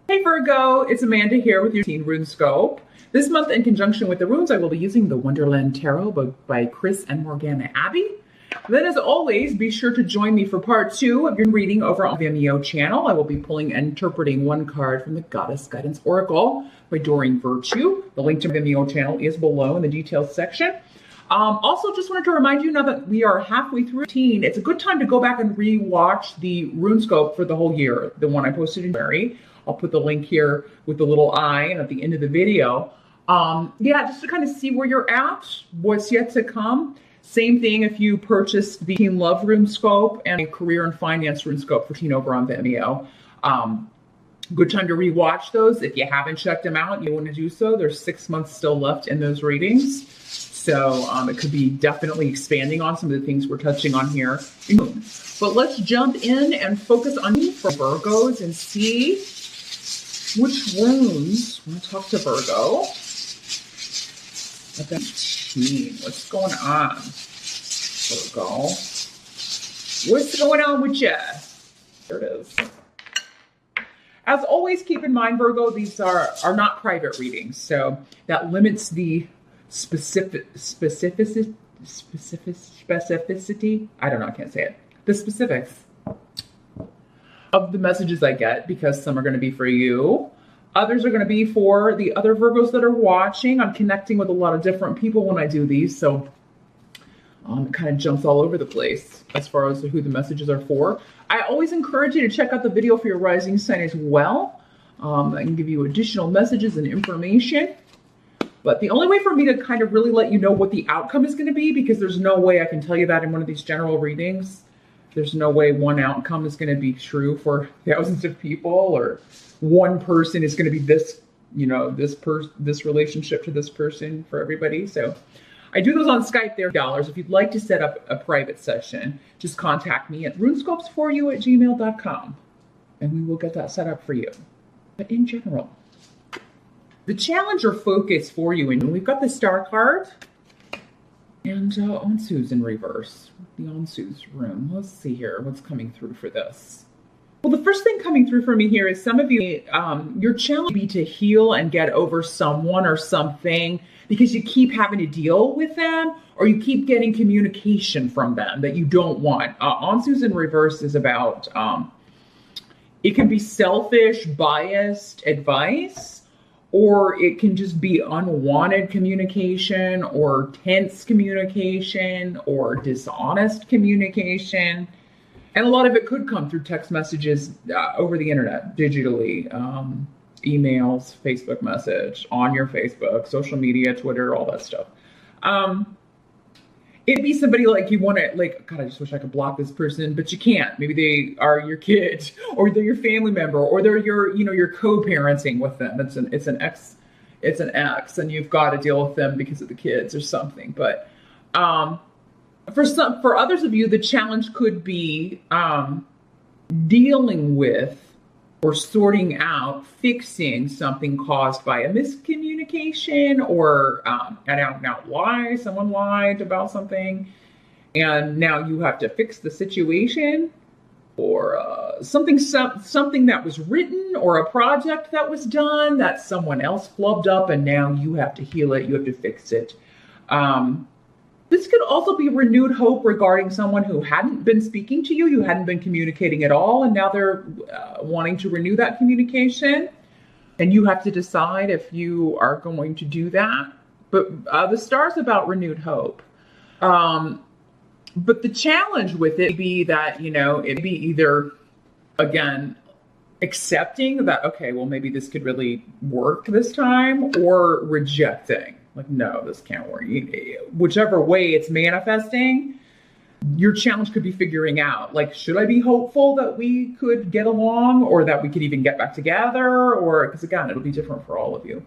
Hey Virgo, it's Amanda here with your Teen Rune Scope. This month, in conjunction with the runes, I will be using the Wonderland Tarot by Chris and Morgana Abbey. Then, as always, be sure to join me for part 2 of your reading over on the Vimeo channel. I will be pulling and interpreting one card from the Goddess Guidance Oracle by Doreen Virtue. The link to the Vimeo channel is below in the details section. Also, just wanted to remind you, now that we are halfway through teen, it's a good time to go back and re-watch the RuneScope for the whole year, the one I posted in January. I'll put the link here with the little eye and at the end of the video. Yeah, just to kind of see where you're at, what's yet to come. Same thing if you purchased the Teen Love RuneScope and a Career and Finance RuneScope for Teen over on Vimeo. Good time to rewatch those. If you haven't checked them out, you want to do so. There's 6 months still left in those readings. So it could be definitely expanding on some of the things we're touching on here. But let's jump in and focus on for Virgos and see which runes. I want to talk to Virgo about teen. What's going on, Virgo? What's going on with you? There it is. As always, keep in mind, Virgo, these are not private readings, so that limits the specificity. I don't know, I can't say it. The specifics of the messages I get, because some are going to be for you. Others are going to be for the other Virgos that are watching. I'm connecting with a lot of different people when I do these, so it kind of jumps all over the place as far as who the messages are for. I always encourage you to check out the video for your rising sign as well. I can give you additional messages and information. But the only way for me to kind of really let you know what the outcome is going to be, because there's no way I can tell you that in one of these general readings. There's no way one outcome is going to be true for thousands of people, or one person is going to be this, this relationship to this person for everybody. So I do those on Skype. They're $. If you'd like to set up a private session, just contact me at runescopesforyou@gmail.com and we will get that set up for you. But in general, the challenge or focus for you, and we've got the Star card and Onsu's in reverse. The Onsu's room. Let's see here what's coming through for this. Well, the first thing coming through for me here is some of you, your challenge would be to heal and get over someone or something because you keep having to deal with them, or you keep getting communication from them that you don't want. Onsu's in reverse is about, it can be selfish, biased advice, or it can just be unwanted communication, or tense communication, or dishonest communication. And a lot of it could come through text messages over the internet, digitally, emails, Facebook message, on your Facebook, social media, Twitter, all that stuff. It'd be somebody like you want to, like, God, I just wish I could block this person, but you can't. Maybe they are your kid, or they're your family member, or they're your, you're co-parenting with them. It's an ex, and you've got to deal with them because of the kids or something. But for others of you, the challenge could be dealing with or sorting out, fixing something caused by a miscommunication, or an out-and-out lie. Someone lied about something, and now you have to fix the situation, or something that was written, or a project that was done that someone else flubbed up, and now you have to heal it. You have to fix it. This could also be renewed hope regarding someone who hadn't been speaking to you, hadn't been communicating at all, and now they're wanting to renew that communication, and you have to decide if you are going to do that. But the star's about renewed hope. But the challenge with it would be that, it'd be either, again, accepting that, okay, well, maybe this could really work this time, or rejecting. Like, no, this can't work. Whichever way it's manifesting, your challenge could be figuring out, like, should I be hopeful that we could get along, or that we could even get back together? Or, because again, it'll be different for all of you.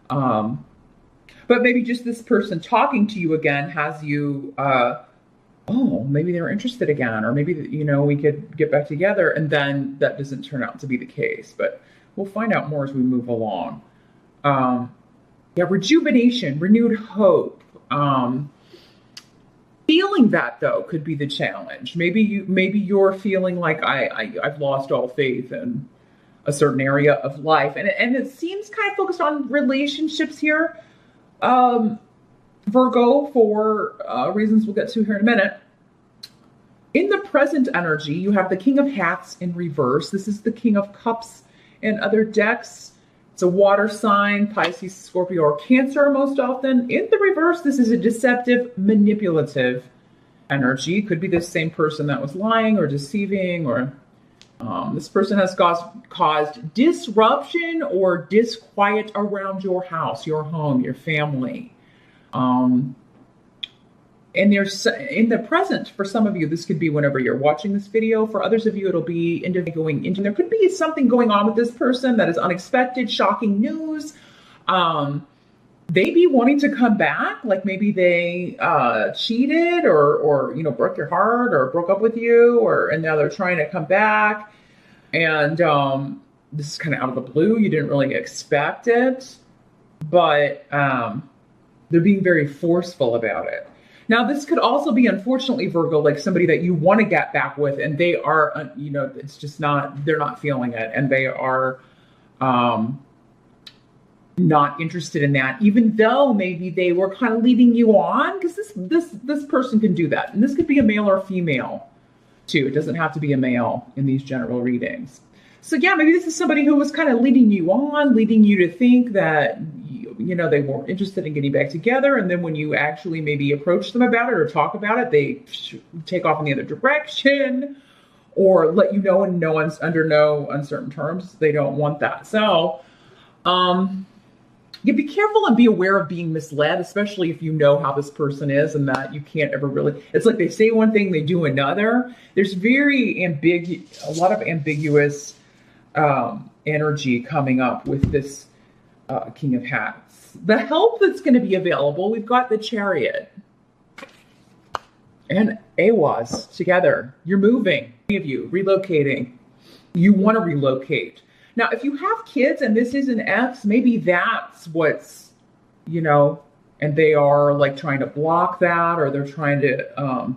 But maybe just this person talking to you again has you, maybe they're interested again, or maybe, we could get back together, and then that doesn't turn out to be the case. But we'll find out more as we move along. Yeah, rejuvenation, renewed hope. Feeling that, though, could be the challenge. Maybe you're feeling like I've lost all faith in a certain area of life. And it seems kind of focused on relationships here, Virgo, for reasons we'll get to here in a minute. In the present energy, you have the King of Hats in reverse. This is the King of Cups in other decks. It's a water sign, Pisces, Scorpio, or Cancer most often. In the reverse, this is a deceptive, manipulative energy. Could be the same person that was lying or deceiving, or this person has caused disruption or disquiet around your house, your home, your family. And there's, in the present, for some of you, this could be whenever you're watching this video. For others of you, it'll be going into, there could be something going on with this person that is unexpected, shocking news. They be wanting to come back, like maybe they cheated or broke your heart or broke up with you, and now they're trying to come back. And this is kind of out of the blue. You didn't really expect it, but they're being very forceful about it. Now, this could also be, unfortunately, Virgo, like somebody that you want to get back with, and they are, it's just not, they're not feeling it, and they are not interested in that, even though maybe they were kind of leading you on, because this person can do that. And this could be a male or female, too. It doesn't have to be a male in these general readings. So, yeah, maybe this is somebody who was kind of leading you on, leading you to think that they weren't interested in getting back together. And then when you actually maybe approach them about it or talk about it, they take off in the other direction or let you know under no uncertain terms they don't want that. So you be careful and be aware of being misled, especially if you know how this person is and that you can't ever really, it's like they say one thing, they do another. There's a lot of ambiguous energy coming up with this King of Hats. The help that's going to be available, we've got the Chariot and Aries together. You're moving, many of you, relocating. You want to relocate. Now, if you have kids and this is an X, maybe that's what's, and they are like trying to block that, or they're trying to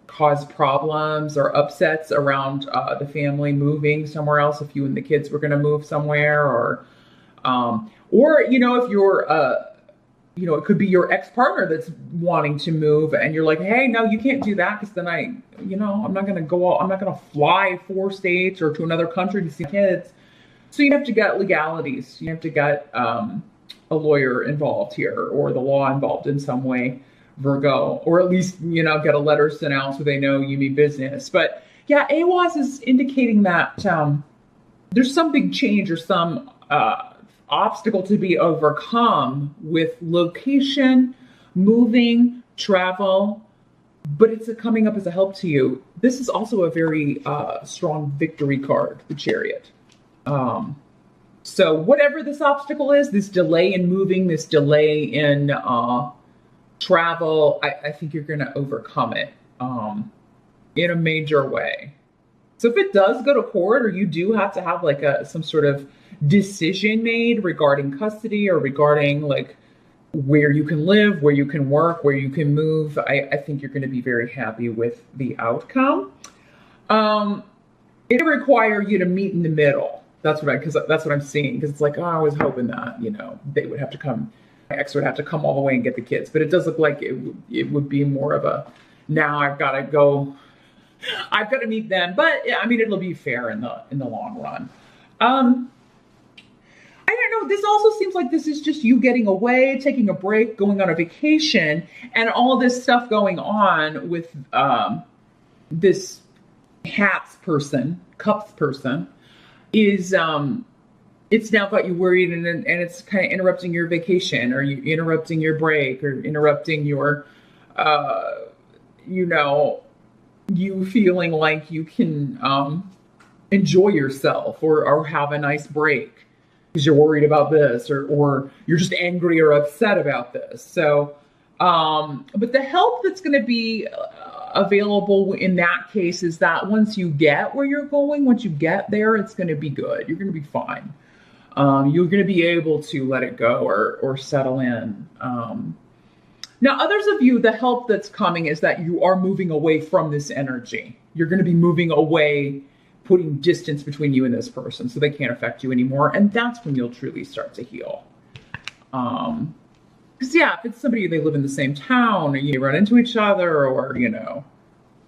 cause problems or upsets around the family moving somewhere else if you and the kids were going to move somewhere, or if you're, it could be your ex-partner that's wanting to move and you're like, hey, no, you can't do that because then I'm not going to fly 4 states or to another country to see kids. So you have to get legalities. You have to get a lawyer involved here or the law involved in some way, Virgo, or at least, get a letter sent out so they know you need business. But yeah, Aries is indicating that there's some big change or some obstacle to be overcome with location, moving, travel, but it's coming up as a help to you. This is also a very strong victory card, the Chariot. So whatever this obstacle is, this delay in moving, this delay in travel, I think you're going to overcome it in a major way. So if it does go to court, or you do have to have like some sort of decision made regarding custody or regarding like where you can live, where you can work, where you can move, I think you're going to be very happy with the outcome. It'll require you to meet in the middle. That's what I'm seeing. Because it's like, I was hoping that, they would have to come, my ex would have to come all the way and get the kids. But it does look like it would be more of a, now I've got to meet them. But yeah, it'll be fair in the long run. I don't know. This also seems like this is just you getting away, taking a break, going on a vacation, and all this stuff going on with this Cups person is it's now got you worried, and it's kind of interrupting your vacation, or you interrupting your break, or interrupting your you feeling like you can enjoy yourself or have a nice break because you're worried about this, or you're just angry or upset about this. So, but the help that's going to be available in that case is that once you get where you're going, once you get there, it's going to be good. You're going to be fine. You're going to be able to let it go or settle in. Now, others of you, the help that's coming is that you are moving away from this energy. You're going to be moving away putting distance between you and this person so they can't affect you anymore. And that's when you'll truly start to heal. Because yeah, if it's somebody, they live in the same town, or you run into each other, or, you know,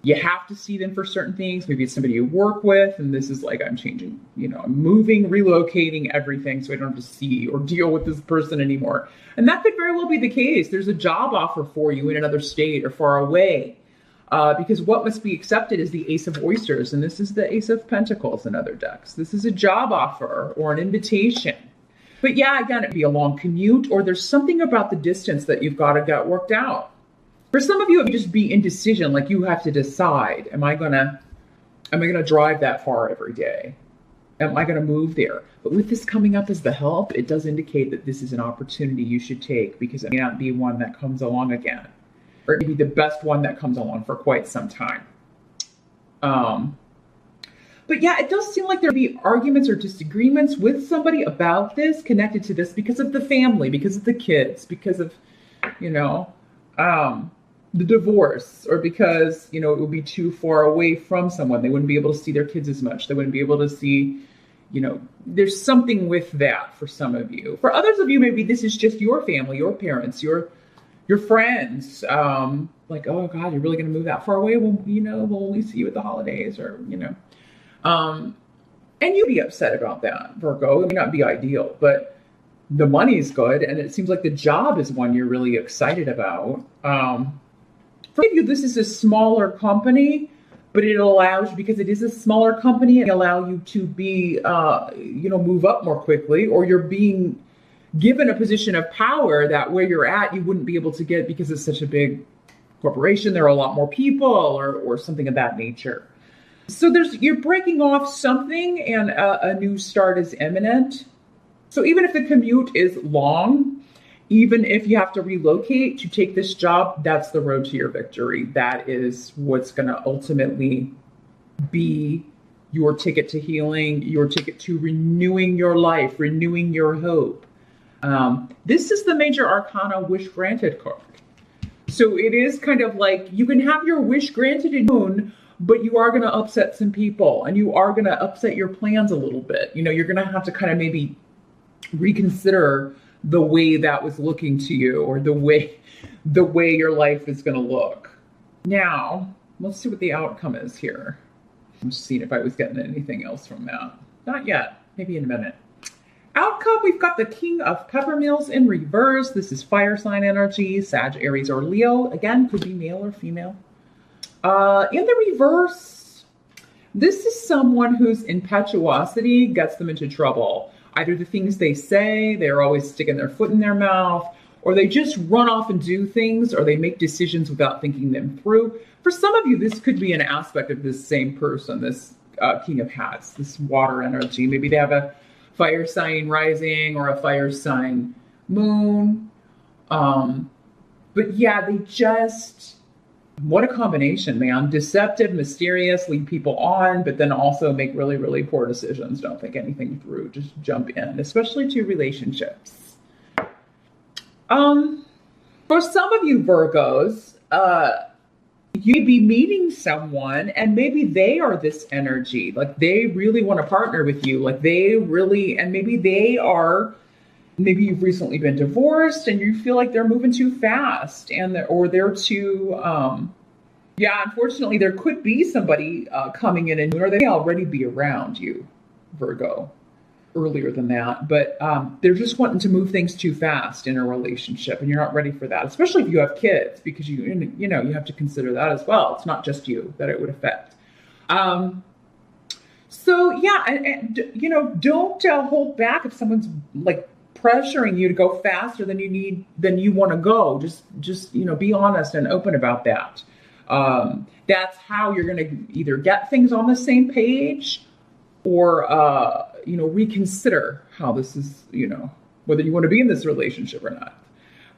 you have to see them for certain things. Maybe it's somebody you work with, and this is like, I'm changing, you know, I'm moving, relocating everything so I don't have to see or deal with this person anymore. And that could very well be the case. There's a job offer for you in another state or far away. Because what must be accepted is the Ace of Oysters, and this is the Ace of Pentacles in other decks. This is a job offer or an invitation. But yeah, again, it'd be a long commute, or there's something about the distance that you've got to get worked out. For some of you, it would just be indecision, like you have to decide, am I gonna drive that far every day? Am I gonna move there? But with this coming up as the help, it does indicate that this is an opportunity you should take, because it may not be one that comes along again, or maybe the best one that comes along for quite some time. But yeah, it does seem like there'd be arguments or disagreements with somebody about this, connected to this, because of the family, because of the kids, because of, you know, the divorce, or because, you know, it would be too far away from someone. They wouldn't be able to see their kids as much. They wouldn't be able to see, you know, there's something with that for some of you. For others of you, maybe this is just your family, your parents, your friends. Like, oh God, you're really going to move that far away? Well, you know, we'll only see you at the holidays, or, you know. And you'd be upset about that, Virgo. It may not be ideal, but the money's good, and it seems like the job is one you're really excited about. For you, this is a smaller company, but it allows you, because it is a smaller company, it allows you to be, you know, move up more quickly, or you're being given a position of power that where you're at, you wouldn't be able to get because it's such a big corporation. There are a lot more people, or something of that nature. So you're breaking off something, and a new start is imminent. So even if the commute is long, even if you have to relocate to take this job, that's the road to your victory. That is what's going to ultimately be your ticket to healing, your ticket to renewing your life, renewing your hope. This is the Major Arcana Wish Granted card. So it is kind of like, you can have your wish granted in June, but you are going to upset some people, and you are going to upset your plans a little bit. You know, you're going to have to kind of maybe reconsider the way that was looking to you, or the way your life is going to look. Now, let's see what the outcome is here. I'm just seeing if I was getting anything else from that. Not yet. Maybe in a minute. Outcome, we've got the King of Peppermills in reverse. This is fire sign energy, Sag, Aries, or Leo. Again, could be male or female. In the reverse, this is someone whose impetuosity gets them into trouble. Either the things they say, they're always sticking their foot in their mouth, or they just run off and do things, or they make decisions without thinking them through. For some of you, this could be an aspect of this same person, this King of Hats, this water energy. Maybe they have a fire sign rising or a fire sign moon. But yeah, they just... what a combination, man. Deceptive, mysterious, lead people on, but then also make really, really poor decisions. Don't think anything through. Just jump in, especially to relationships. For some of you Virgos, you'd be meeting someone, and maybe they are this energy. Like, they really want to partner with you. Like, they really, and maybe you've recently been divorced and you feel like they're moving too fast, or they're too, unfortunately there could be somebody coming in, or they may already be around you, Virgo, earlier than that, but they're just wanting to move things too fast in a relationship, and you're not ready for that, especially if you have kids, because you have to consider that as well. It's not just you that it would affect. So yeah, and don't hold back if someone's like pressuring you to go faster than you want to go. Just be honest and open about that. That's how you're going to either get things on the same page, or reconsider how this is, whether you want to be in this relationship or not.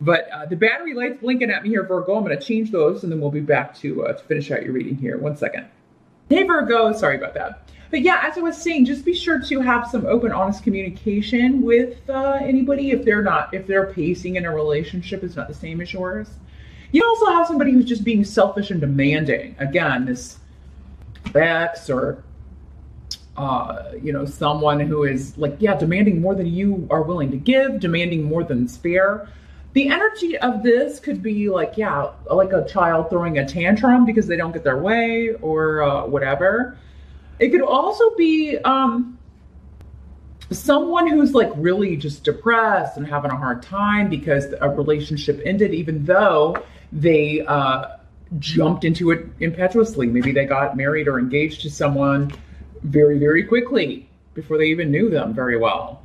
But the battery light's blinking at me here, Virgo. I'm going to change those, and then we'll be back to finish out your reading here. 1 second. Hey, Virgo. Sorry about that. But yeah, as I was saying, just be sure to have some open, honest communication with anybody if their pacing in a relationship is not the same as yours. You also have somebody who's just being selfish and demanding. Again, this ex or you know, someone who is like, yeah, demanding more than you are willing to give, demanding more than is fair. The energy of this could be like, yeah, like a child throwing a tantrum because they don't get their way or whatever. It could also be someone who's like really just depressed and having a hard time because a relationship ended, even though they jumped into it impetuously. Maybe they got married or engaged to someone very, very quickly before they even knew them very well.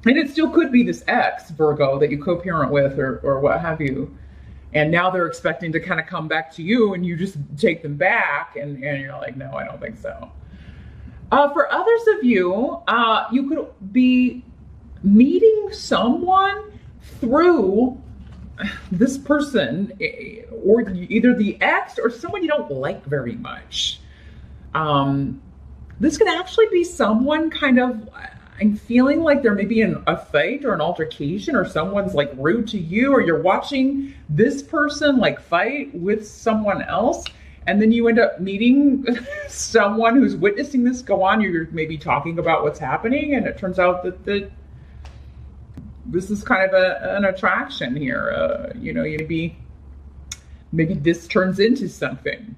And it still could be this ex, Virgo, that you co-parent with or what have you. And now they're expecting to kind of come back to you and you just take them back and you're like, no, I don't think so. For others of you, you could be meeting someone through this person, or either the ex or someone you don't like very much. This could actually be someone kind of, I'm feeling like there may be a fight or an altercation, or someone's like rude to you, or you're watching this person like fight with someone else. And then you end up meeting someone who's witnessing this go on. You're maybe talking about what's happening, and it turns out that this is kind of an attraction here. You know, maybe this turns into something.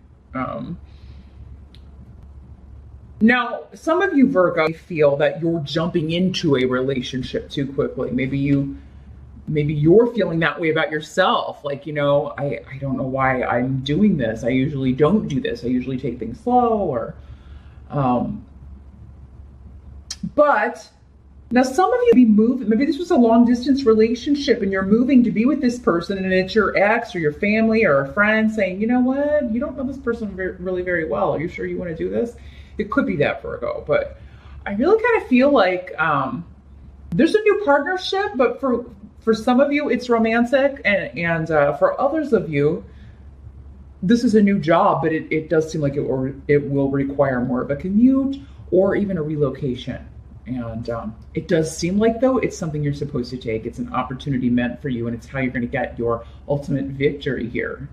Now, some of you, Virgo, feel that you're jumping into a relationship too quickly. Maybe you're feeling that way about yourself. Like, you know, I don't know why I'm doing this. I usually don't do this. I usually take things slow, or, but now some of you be moving. Maybe this was a long distance relationship and you're moving to be with this person, and it's your ex or your family or a friend saying, you know what, you don't know this person really very well. Are you sure you want to do this? It could be that, Virgo, but I really kind of feel like there's a new partnership, but for some of you, it's romantic, and for others of you, this is a new job, but it does seem like it will require more of a commute or even a relocation. And it does seem like, though, it's something you're supposed to take. It's an opportunity meant for you, and it's how you're going to get your ultimate victory here.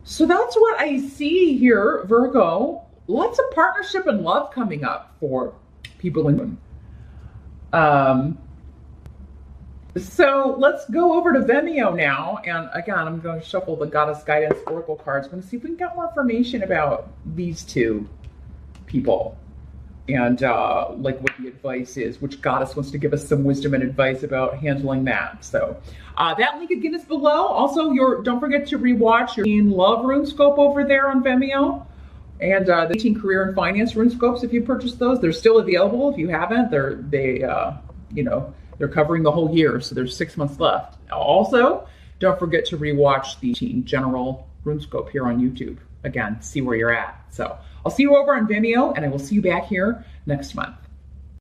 So that's what I see here, Virgo. Lots of partnership and love coming up for people in. So let's go over to Vimeo now. And again, I'm going to shuffle the Goddess Guidance Oracle cards. I'm going to see if we can get more information about these two people and like what the advice is, which goddess wants to give us some wisdom and advice about handling that. So that link again is below. Also, don't forget to rewatch your Love RuneScope over there on Vimeo. And the 18 Career and Finance RuneScopes, if you purchase those, they're still available. If you haven't, they're covering the whole year, so there's 6 months left. Also, don't forget to rewatch the 18 General RuneScope here on YouTube. Again, see where you're at. So I'll see you over on Vimeo, and I will see you back here next month.